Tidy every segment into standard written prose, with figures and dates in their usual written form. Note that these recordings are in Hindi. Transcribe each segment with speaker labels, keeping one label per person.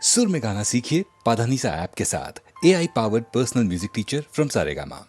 Speaker 1: सुर में गाना सीखिए पाधानीसा ऐप के साथ। AI powered personal music teacher from Saregama.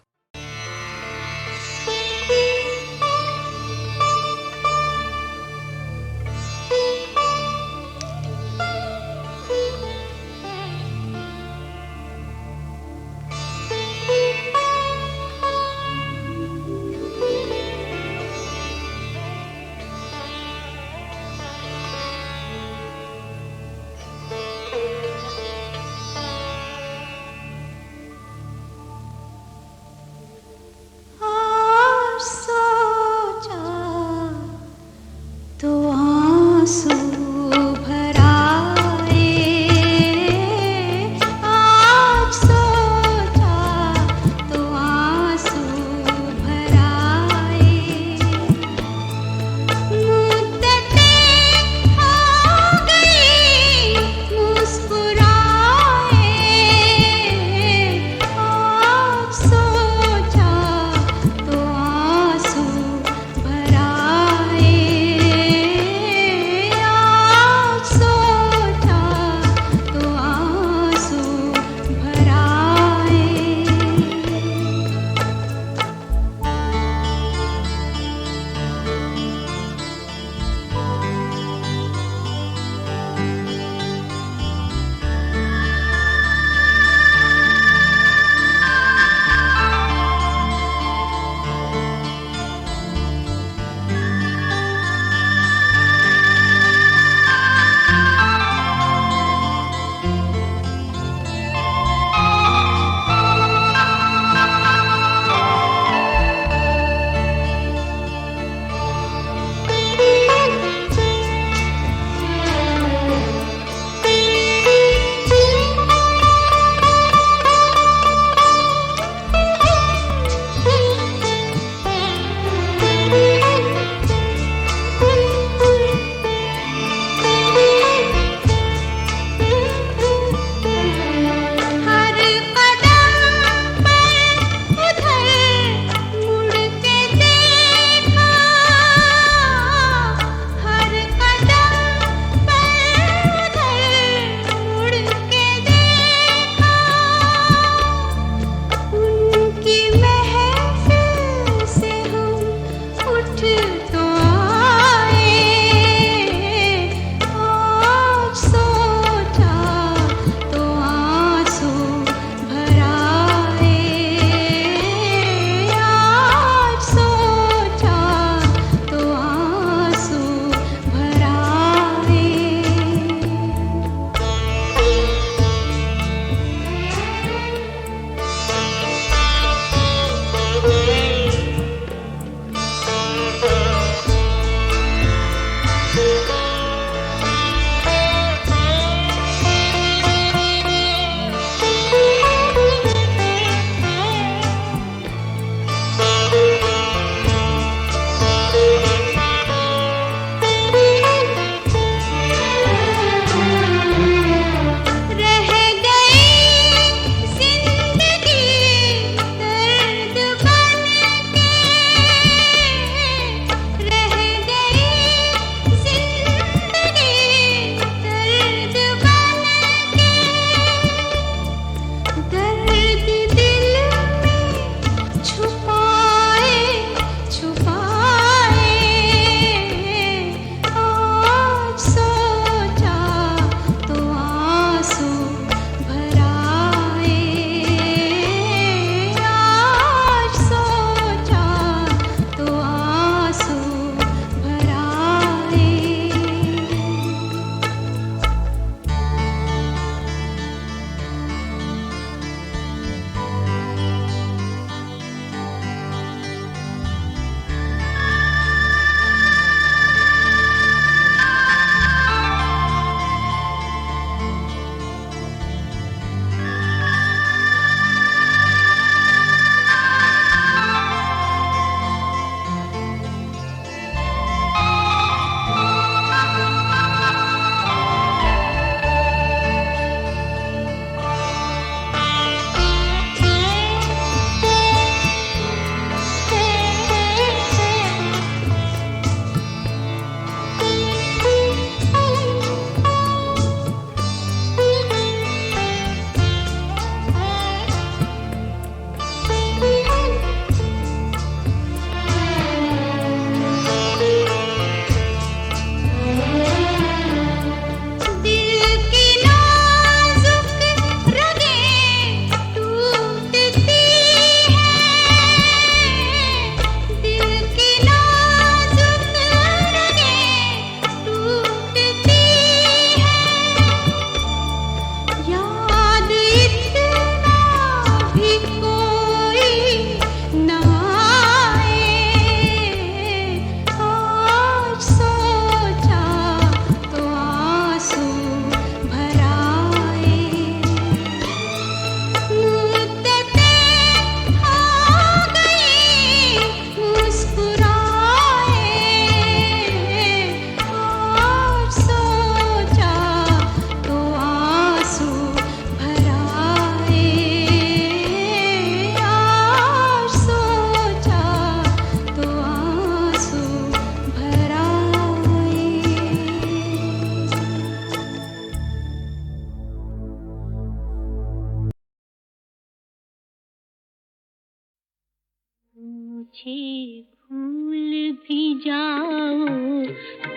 Speaker 2: मुझे भूल भी जाओ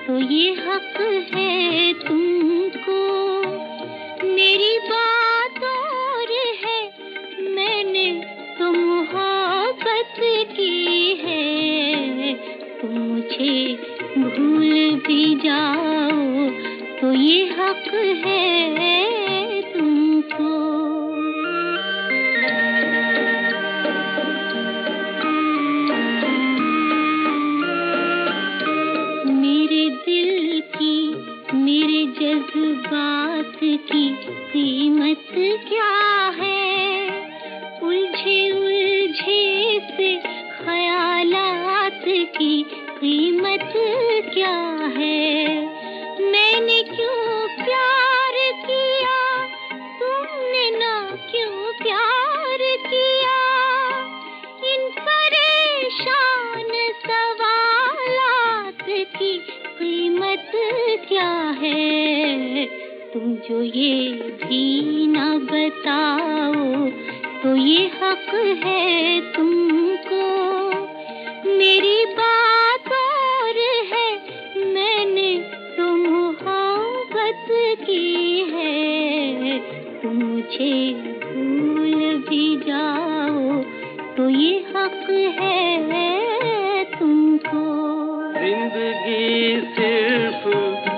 Speaker 2: तो ये हक है तुमको, मेरी बात और है, मैंने तो मोहब्बत की है। तुम मुझे भूल भी जाओ तो ये हक है तुमको। मेरे दिल की, मेरे जज्बात की कीमत क्या है? उलझे उलझे से ख्यालात की कीमत क्या है? मैंने क्यों प्यार किया, तुमने ना क्यों प्यार किया? इन परेशान सवालात की कीमत क्या है? तुम जो ये भी ना बताओ तो ये हक है तुमको, मेरी बात और है, मैंने तो मोहब्बत की है। तुम मुझे भूल भी जाओ तो ये हक है तुमको।
Speaker 3: जिंदगी सिर्फ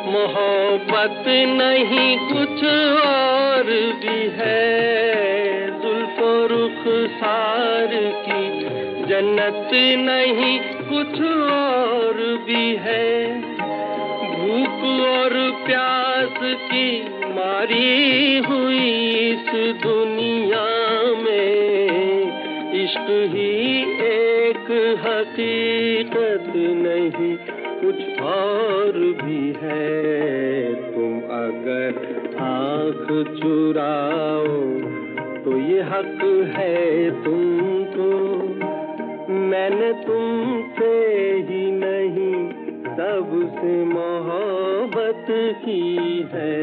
Speaker 3: मोहब्बत नहीं, कुछ और भी है। जुल्फो रुखसार की जन्नत नहीं, कुछ और भी है। भूख और प्यास की मारी हुई इस दुनिया में, इश्क ही एक हकीकत नहीं, कुछ और भी है। तुम अगर आँख चुराओ तो ये हक है तुमको, मैंने तुमसे ही नहीं सबसे मोहब्बत की है।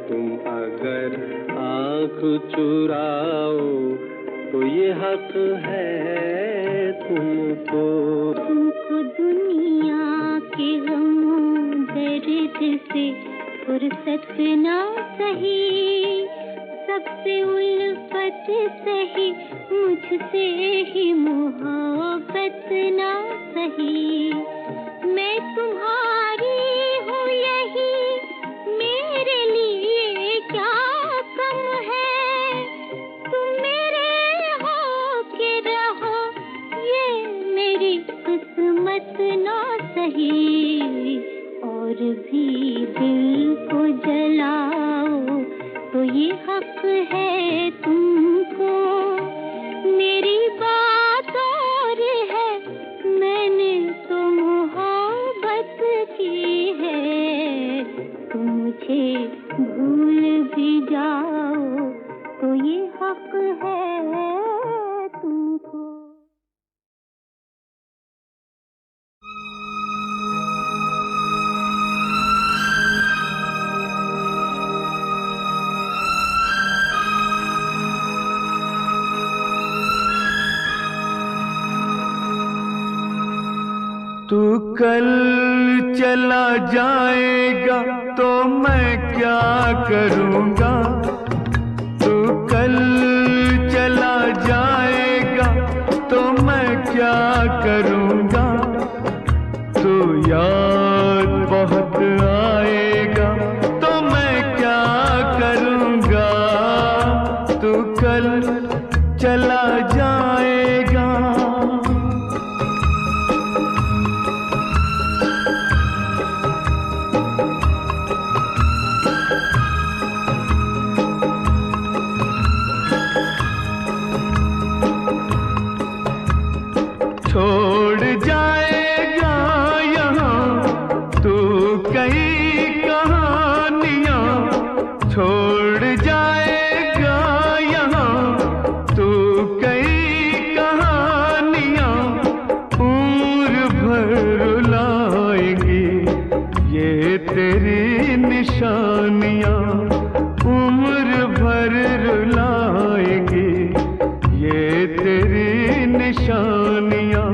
Speaker 3: तुम अगर आँख चुराओ तो ये हक है तुमको।
Speaker 2: तुमको दुनिया के गमों दर्द से फुर्सत ना सही, सबसे उल्फत सही, मुझसे ही मोहब्बत ना सही। मैं तुम्हारी हूँ यही, मेरे लिए क्या कम है? तुम मेरे हो के रहो, ये मेरी किस्मत ना सही। और भी दिल को जलाओ तो ये हक है तुमको, मेरी बात और है, मैंने तो मोहब्बत की है। तुम मुझे भूल भी जाओ तो ये हक है तुमको।
Speaker 4: तू कल चला जाएगा तो मैं क्या करूँगा? तू कल चला जाएगा तो मैं क्या करूँगा? तू याद बहुत आएगा तो मैं क्या करूँगा? तू कल चला जाएगा। छोड़ जाएगा यहाँ तू कई कहानियाँ, छोड़ जाएगा यहाँ तू कई कहानियाँ, उम्र भर रुलाएंगी ये तेरी निशानियाँ, उम्र भर रुलाएंगी ये तेरी निशानियाँ।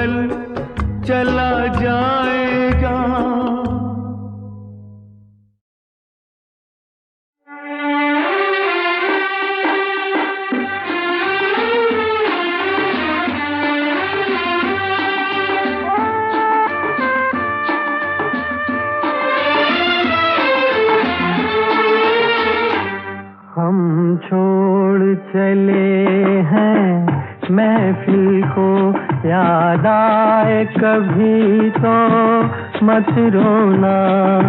Speaker 4: पल चला जाएगा। हम छोड़ चले हैं महफिल को, याद आए कभी तो मत रोना।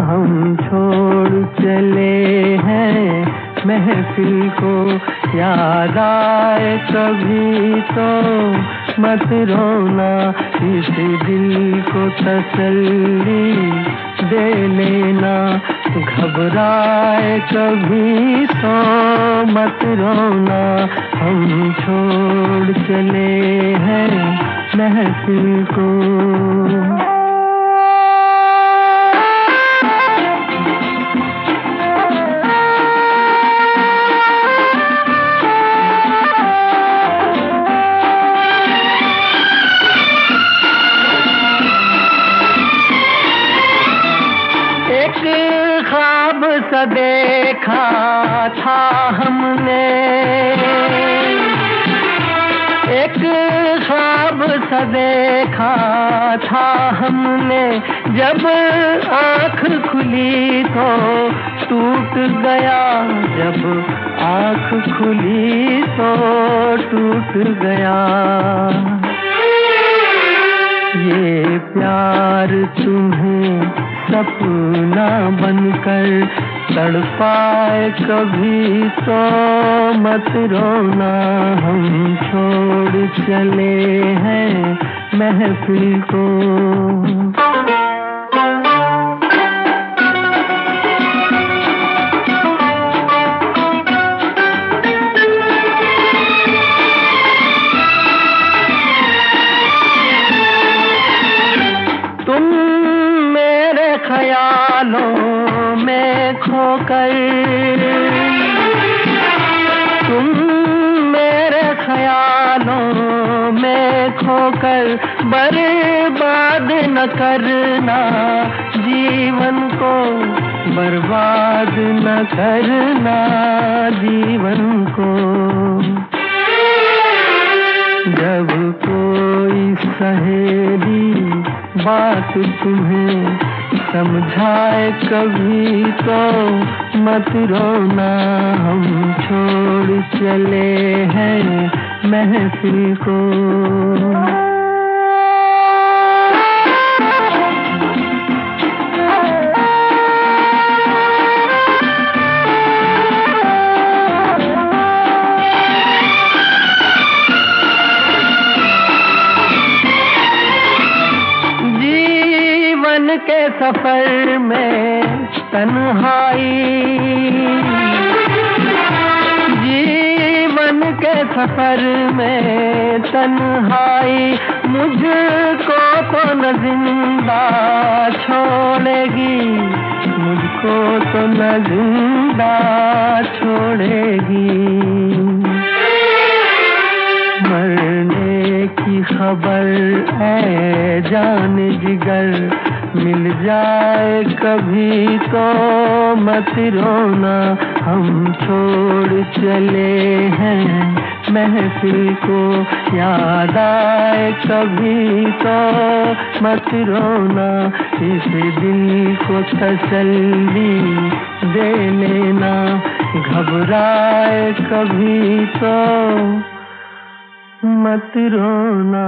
Speaker 4: हम छोड़ चले हैं महफिल को, याद आए कभी तो मत रोना। इस दिल को तसल्ली दे लेना, घबराए कभी तो मत रोना। हम छोड़ चले हैं महफिल को। ख्वाब सा देखा था हमने, एक ख्वाब सा देखा था हमने। जब आँख खुली तो टूट गया, जब आँख खुली तो टूट गया। ये प्यार तुम्हें सपना बनकर तड़पाए कभी तो मत रोना। हम छोड़ चले हैं महफिल को। ख्यालों में खोकर तुम मेरे ख्यालों में खोकर बर्बाद न करना जीवन को, बर्बाद न करना जीवन को। जब कोई सहेली बात तुम्हें समझाए कभी तो मत रोना। हम छोड़ चले हैं महफिल को। के सफर में तन्हाई, जीवन के सफर में तन्हाई मुझको तो न जिंदा छोड़ेगी, मुझको तो न जिंदा छोड़ेगी। मरने की खबर है जान जिगर मिल जाए कभी तो मत रोना। हम छोड़ चले हैं महफिल को, याद आए कभी तो मत रोना। इस दिल को तसल्ली दे लेना, घबराए कभी तो मत रोना।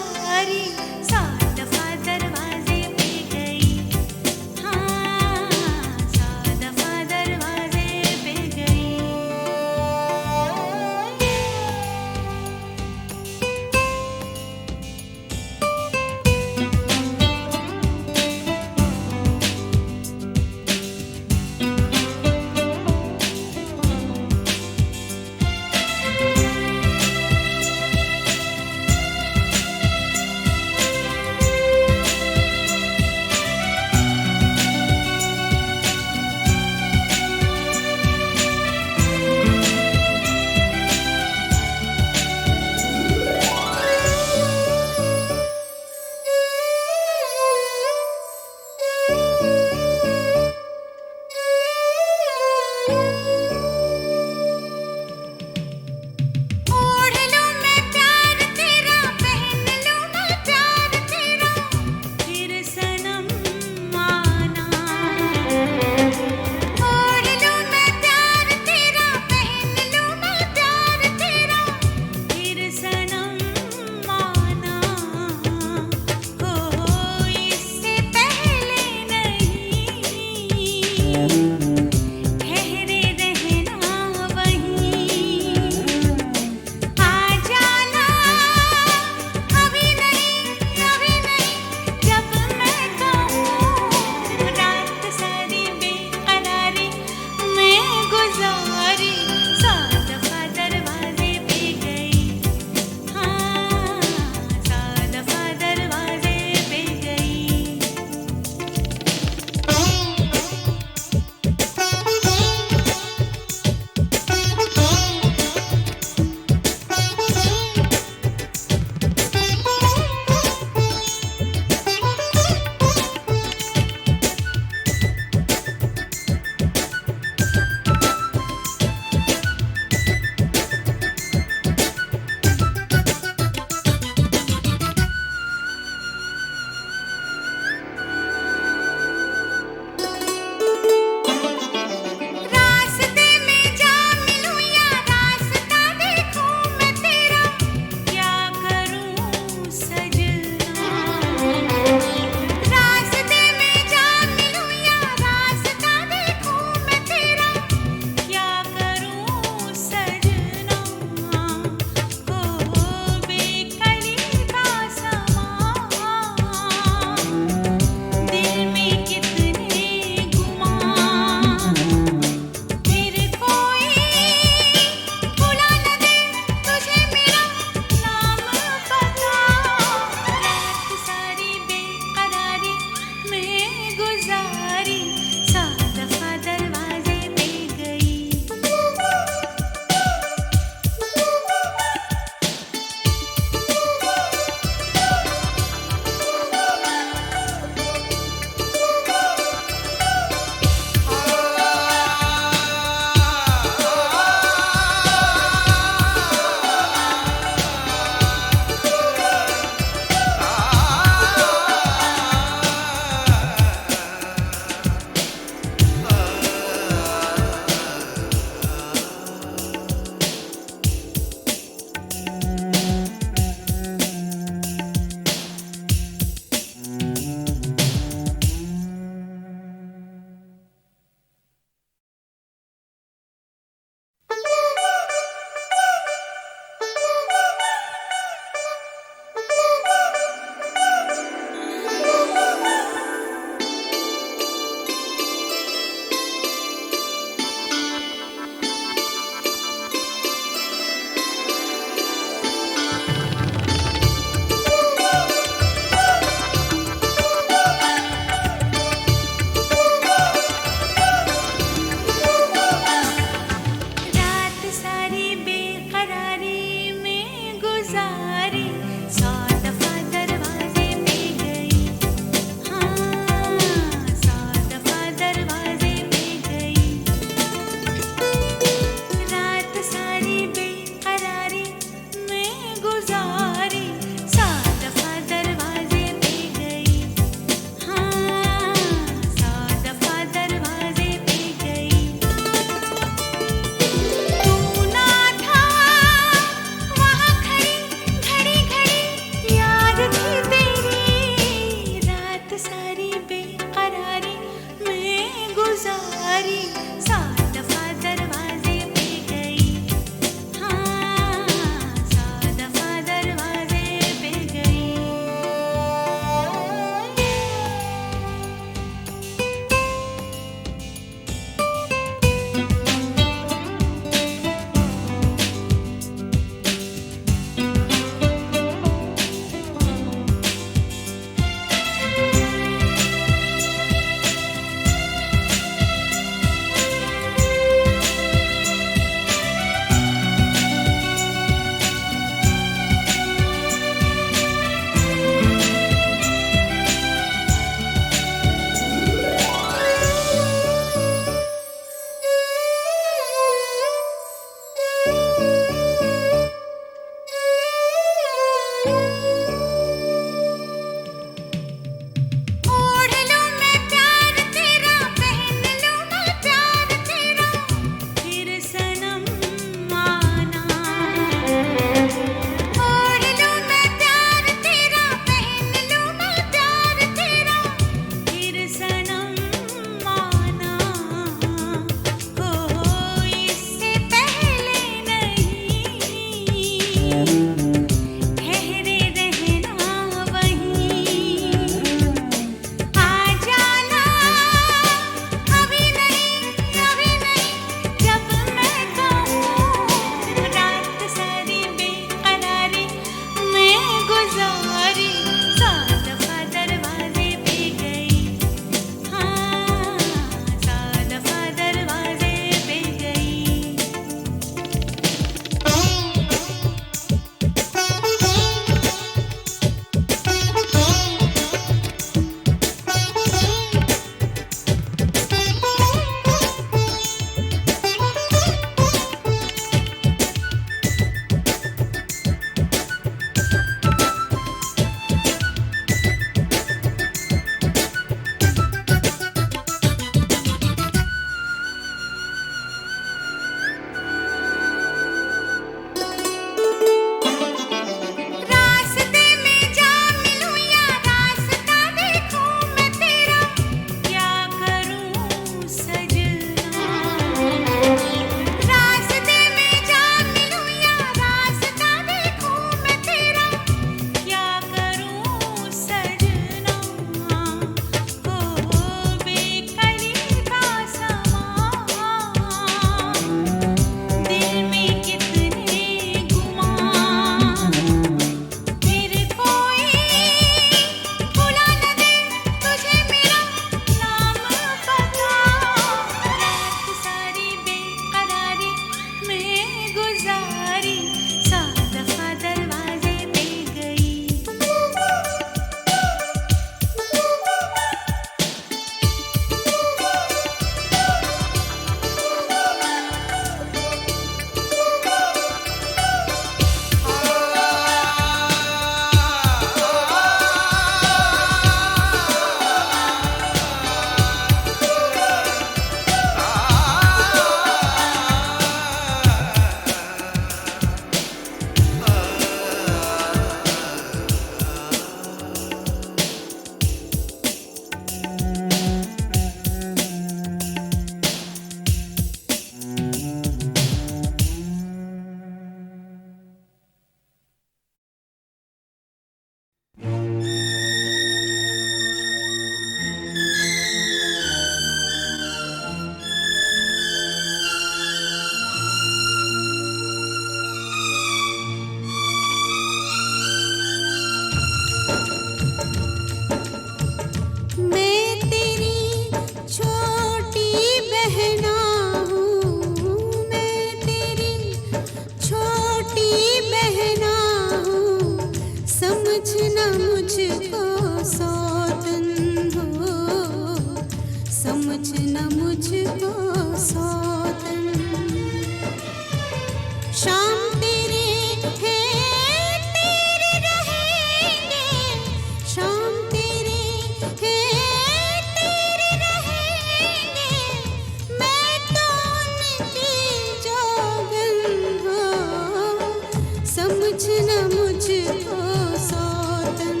Speaker 5: समझना मुझको सौतन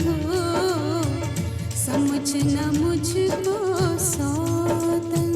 Speaker 5: हो, समझना मुझको सौतन।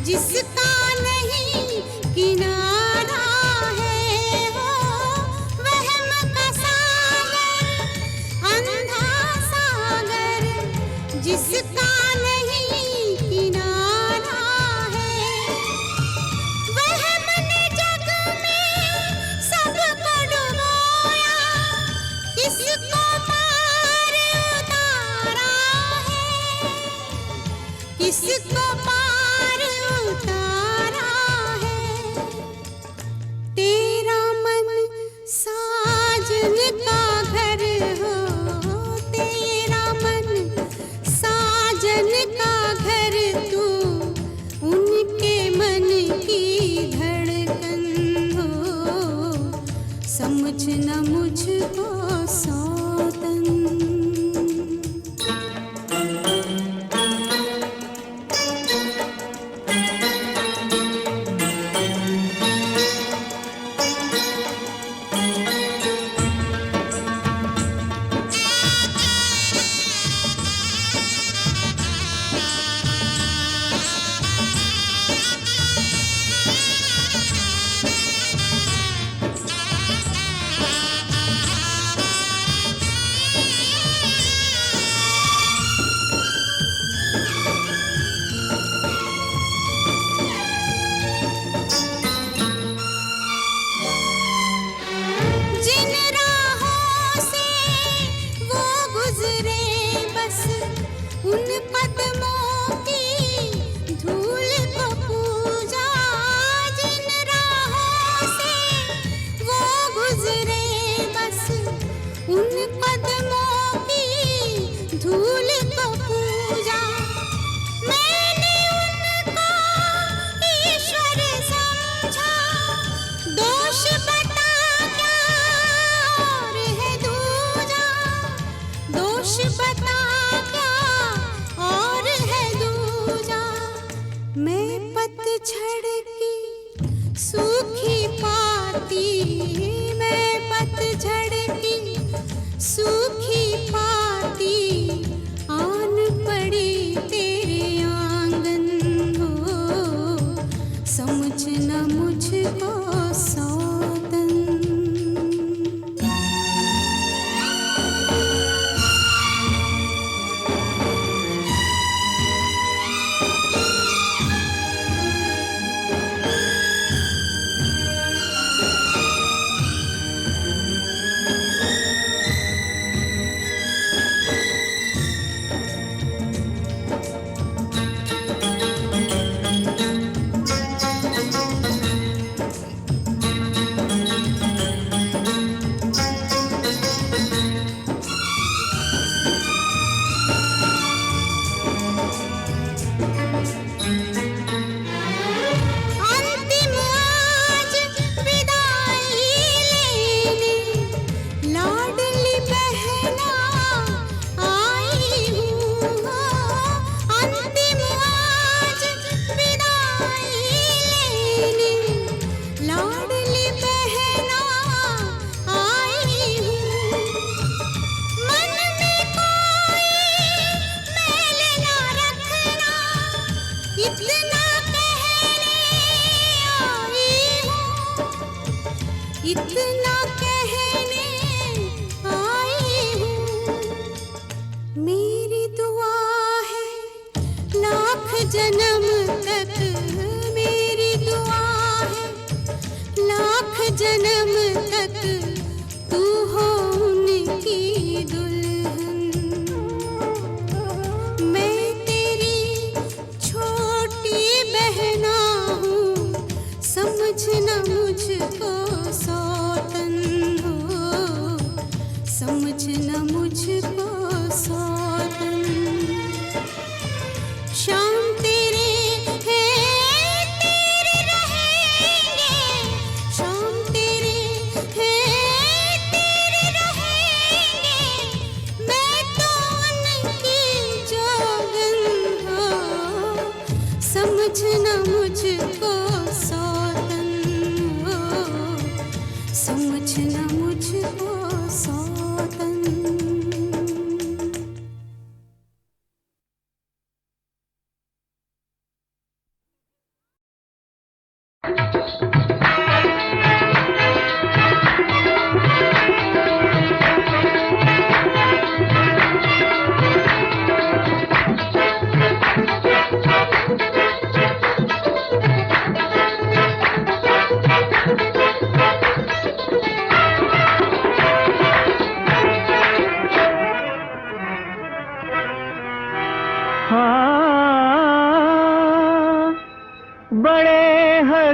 Speaker 5: जिसका नहीं किनारा है वो, वहम का सागर, अंधा सागर, जिसका नहीं किनारा है। वहम ने जग में सबको डुबोया, किसको पार उतारा है, किसको पार उतारा है। तेरा मन साजन का घर हो, तेरा मन साजन का घर, तू उनके मन की धड़कन हो, समझना मुझको सौतन। जिन राहों से वो गुजरे बस उन कदमों की धूल को पूजा। जिन राहों से वो गुजरे बस उन कदमों की धूल को पूजा। मैंने उनको ईश्वर समझा, दोष बता और है दूजा, दोष बता क्या और है दूजा। मैं पतझड़ की सूखी पाती, मैं पतझड़ की सूखी पाती, आन पड़ी तेरे आंगन हो, समझना मुझको सौतन। अंतिम आज विदाई लेने लाडली बहना आई हूँ। अंतिम आज विदाई लेने लाडली बहना आई हूँ। मन में कोई मैल ना रखना, इतना कहने आई हूँ, इतना कहने आई हूँ। मेरी दुआ है लाख जन्म तक, मेरी दुआ है लाख जन्म तक, तू हो उनकी दुल्हन। मैं तेरी छोटी बहना हूँ, समझना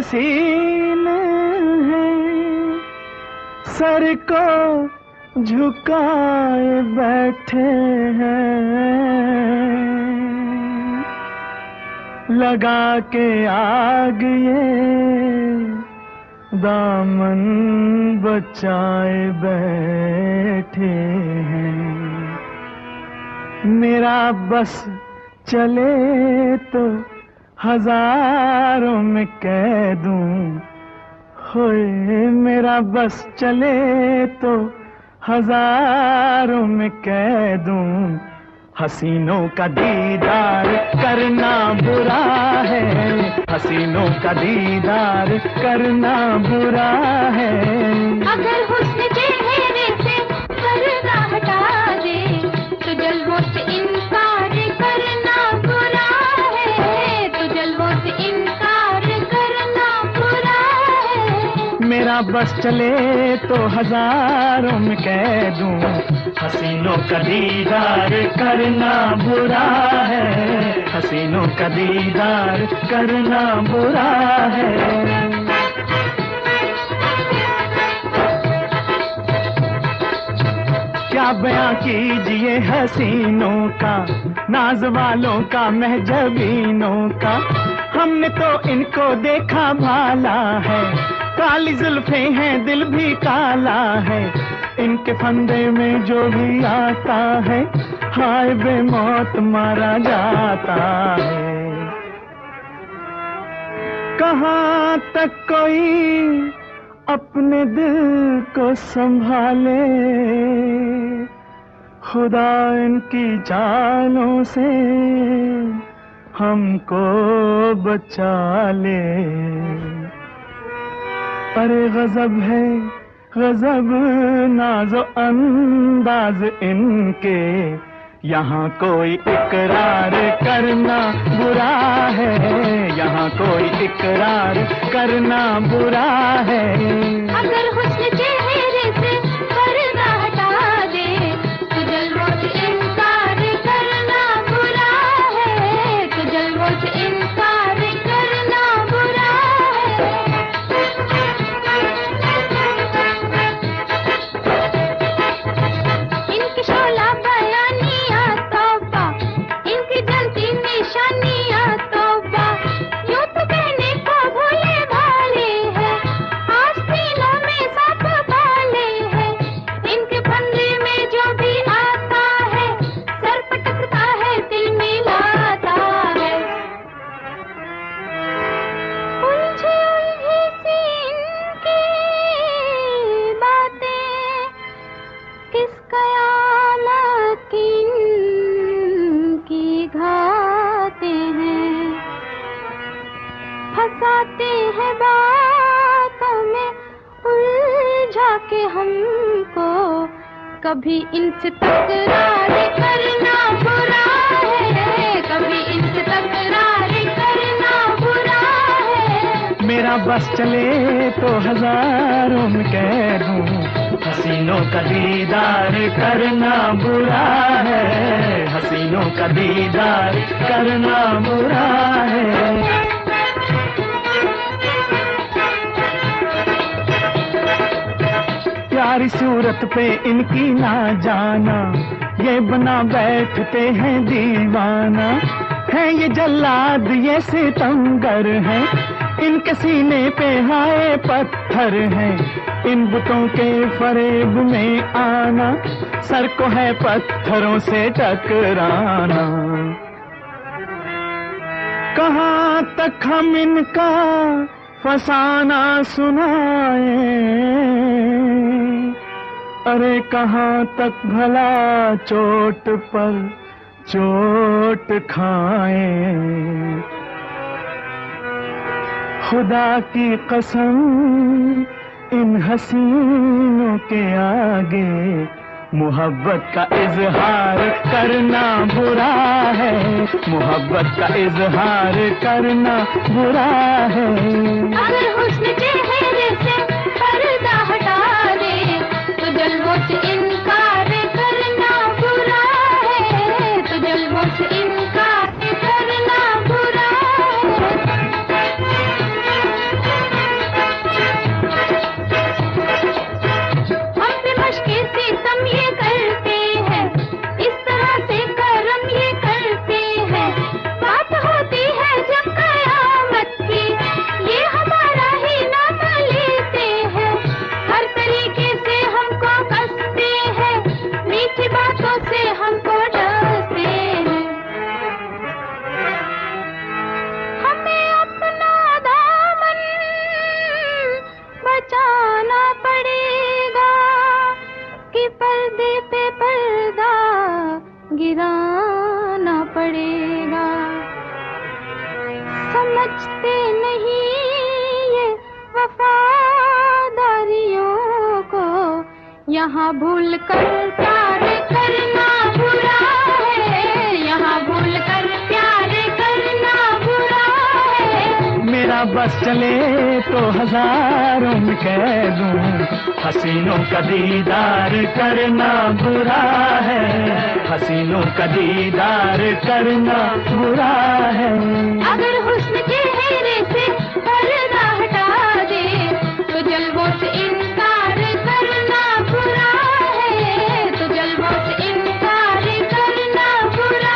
Speaker 4: हसीन है, सर को झुकाए बैठे हैं, लगा के आग ये दामन बचाए बैठे हैं। मेरा बस चले तो हजारों में कह दूं, होए मेरा बस चले तो हजारों में कह दूं, हसीनों का दीदार करना बुरा है, हसीनों का दीदार करना बुरा है।
Speaker 2: अगर हुस्न चेहरे से पर्दा हटा दे तो जलवों से इनकार करना बुरा है, तो जलवों से इनकार करना बुरा है।
Speaker 4: मेरा बस चले तो हजारों में कह दूं, हसीनों का दीदार करना बुरा है, हसीनों का दीदार करना बुरा है। क्या बयां कीजिए हसीनों का, नाज वालों का, महजबीनों का। हमने तो इनको देखा भाला है, काली जुल्फें हैं दिल भी काला है, इनके फंदे में जो भी आता है हाय बेमौत मारा जाता है। कहाँ तक कोई अपने दिल को संभाले, खुदा इनकी चालों से हमको बचा ले। अरे गजब है गजब नाज़ो अंदाज इनके, यहाँ कोई इकरार करना बुरा है, यहाँ कोई इकरार करना बुरा है।
Speaker 2: अगर हुस्न चेहरे से पर्दा हटा दे तो जलवों से इनकार करना बुरा है, तो जलवों से इनकार करना बुरा है। इनकी शोला बयानियां तौबा, इनकी जलती निशानियां तौबा, यूं तो कहने को भोले भाले हैं, आस्तीनों में सांप पाले हैं। इनके फंदे में जो भी आता है सर पटकता है दिल मिलाता है। उलझी उलझी सी इनकी बातें, किस कयामत की इनकी घातें हैं, फंसाते हैं बातों में उलझा के हमको। कभी इनसे तकरार करना बुरा है, कभी इनसे तकरार करना बुरा है।
Speaker 4: मेरा बस चले तो हजारों में कह दूं, हसीनों का दीदार करना बुरा है, हसीनों का दीदार करना बुरा है। प्यारी सूरत पे इनकी ना जाना, ये बना बैठते हैं दीवाना। है ये जल्लाद ये सितमगर है, इनके सीने पे हाय पत्थर है। इन बुतों के फरेब में आना, सर को है पत्थरों से टकराना। कहाँ तक हम इनका फसाना सुनाए, अरे कहाँ तक भला चोट पर चोट खाए। खुदा की कसम इन हसीनों के आगे मोहब्बत का इजहार करना बुरा है, मोहब्बत का इजहार करना बुरा है।
Speaker 2: अगर हुस्न चेहरे से पर्दा हटा दे तो जलवों से इनकार करना बुरा है, तो जलवों से इनकार करना बुरा है। गिराना पड़ेगा। समझते नहीं ये वफादारियों को, यहाँ भूल कर प्यार करना बुरा है, यहाँ भूल कर प्यार करना बुरा है।
Speaker 4: मेरा बस चले तो हजारों में कह दूं, हसीनों का दीदार करना बुरा है, हसीनों का दीदार करना बुरा है।
Speaker 2: अगर हुस्न चेहरे से पर्दा हटा दे तो जल्वों से इनकार करना बुरा है, तो जल्वों से इनकार करना बुरा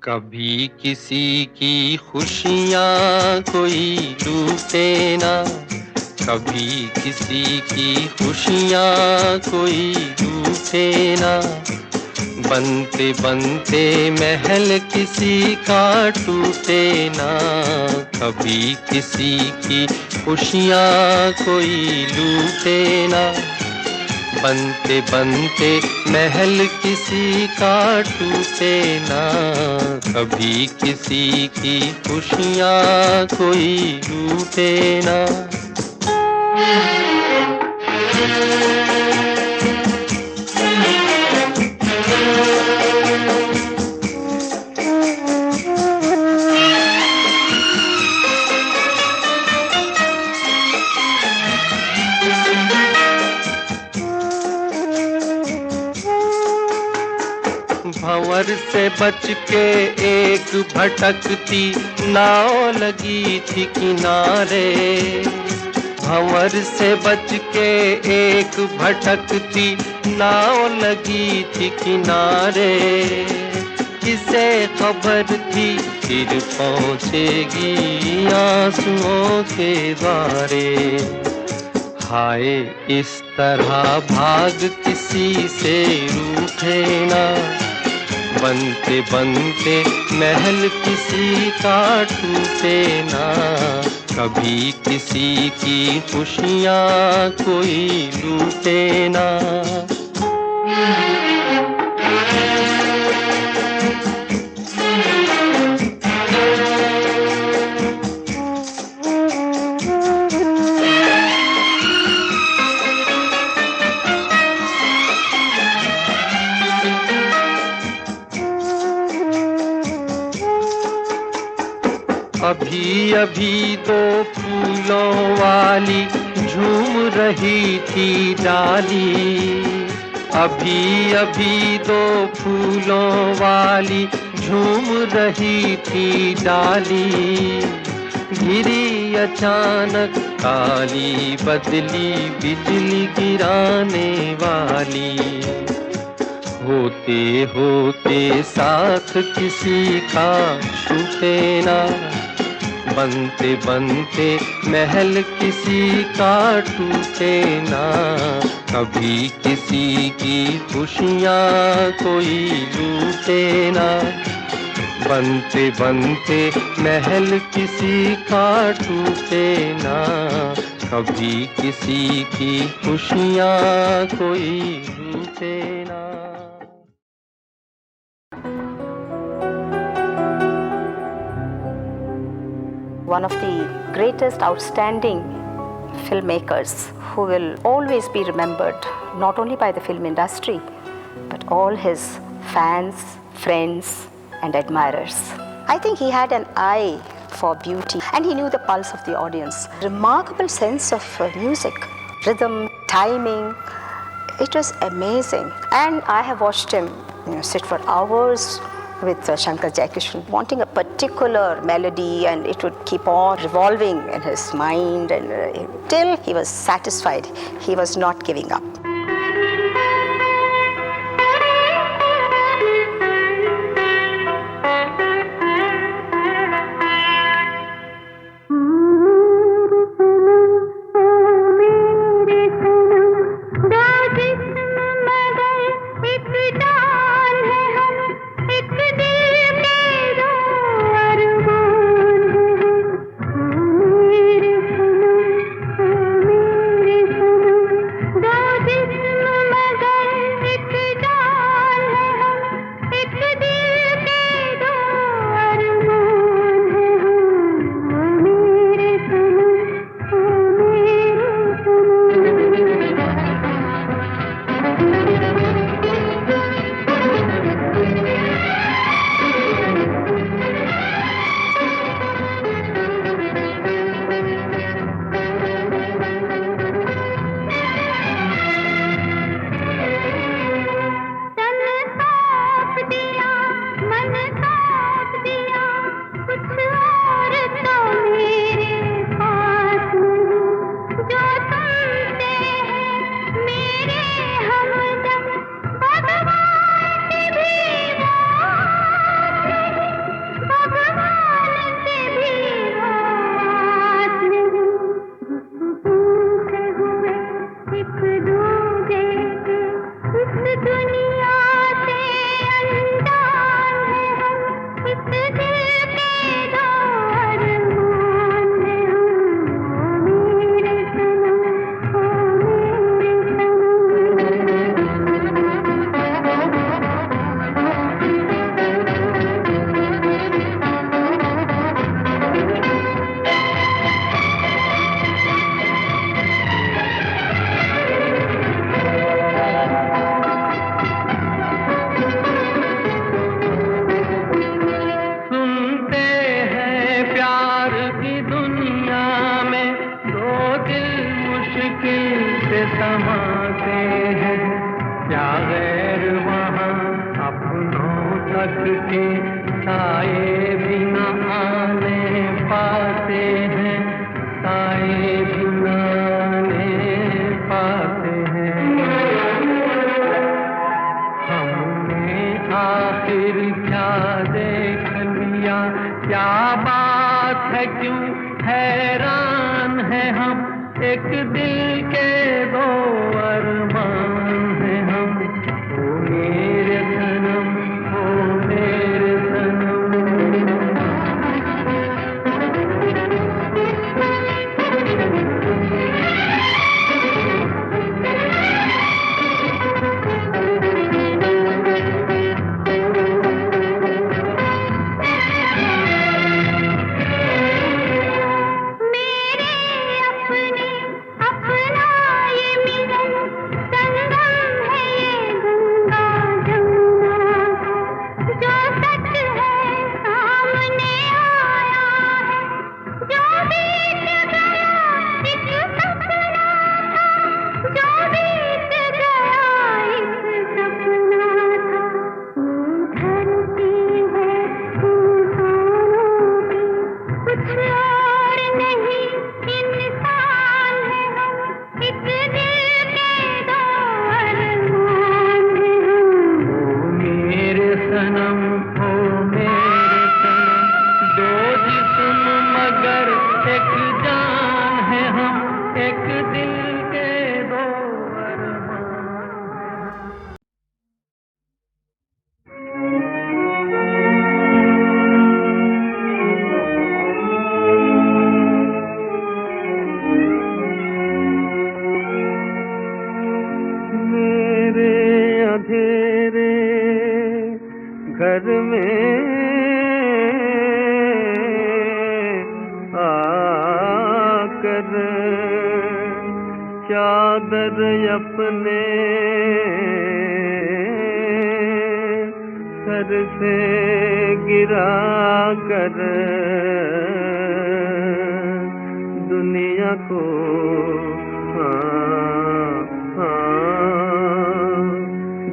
Speaker 3: कभी किसी की खुशियाँ कोई लूटे ना, कभी किसी की खुशियाँ कोई लूटे ना। बनते बनते महल किसी का टूटे ना, कभी किसी की खुशियाँ कोई लूटे ना। बनते बनते महल किसी का टूटे ना, कभी किसी की खुशियाँ कोई लूटे ना। भंवर से बच के एक भटकती नाव लगी थी किनारे, भंवर से बच के एक भटकती नाव लगी थी किनारे। किसे खबर थी फिर पहुँचेगी आंसुओं के द्वारे। हाय इस तरह भाग किसी से रूठे ना, बनते बनते महल किसी का टूटे ना। कभी किसी की खुशियाँ कोई लूटे ना। अभी अभी दो फूलों वाली झूम रही थी डाली, अभी अभी दो फूलों वाली झूम रही थी डाली। गिरी अचानक काली बदली बिजली गिराने वाली। होते होते साथ किसी का छूटे ना, बनते बनते महल किसी का टूटे ना। कभी किसी की खुशियाँ कोई लूटे ना, बनते बनते महल किसी का टूटे ना। कभी किसी की खुशियाँ कोई लूटे ना।
Speaker 6: One of the greatest outstanding filmmakers who will always be remembered not only by the film industry but all his fans, friends and admirers. I think he had an eye for beauty and he knew the pulse of the audience. Remarkable sense of music, rhythm, timing. It was amazing, and I have watched him sit for hours with Shankar Jaikishan, wanting a particular melody, and it would keep on revolving in his mind, and till he was satisfied, he was not giving up.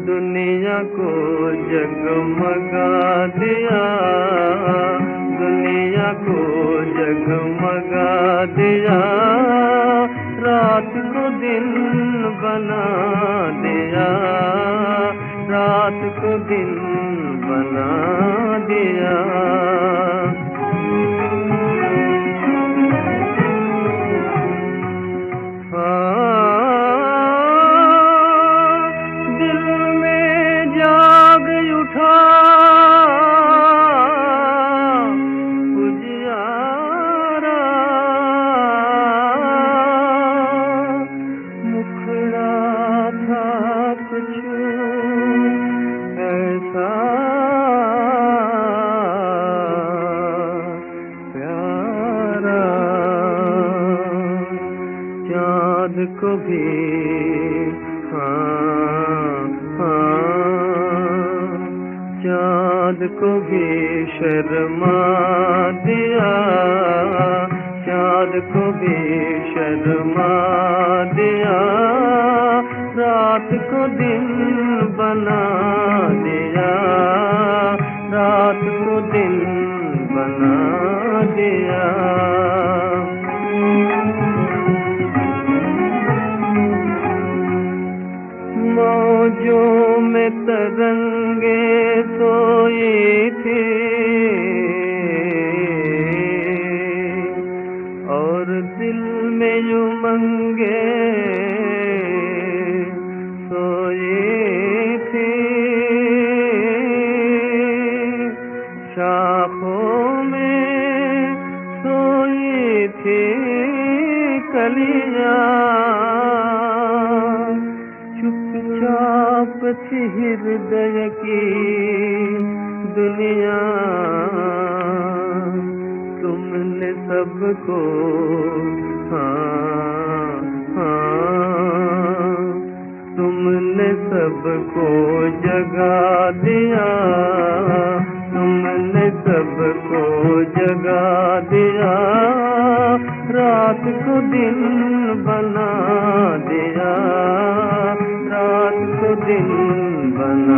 Speaker 3: दुनिया को जगमगा दिया, दुनिया को जगमगा दिया, रात को दिन बना दिया, रात को दिन बना दिया। दिल में जाग उठा उजियारा, मुखड़ा था कुछ ऐसा प्यारा, चाँद को भी चाँद को भी शर्मा दिया, चाँद को भी शर्मा दिया, रात को दिन बना दिया, रात को दिन बना दिया। मौजों में तरंगे सोई थी और दिल में उमंगे सोई थी, शाखों में सोई थी कलियां, चुपचाप थी हृदय की दुनिया, तुमने सबको तुमने सबको जगा दिया, तुमने सबको जगा दिया, रात को दिन बना दिया, रात को दिन बना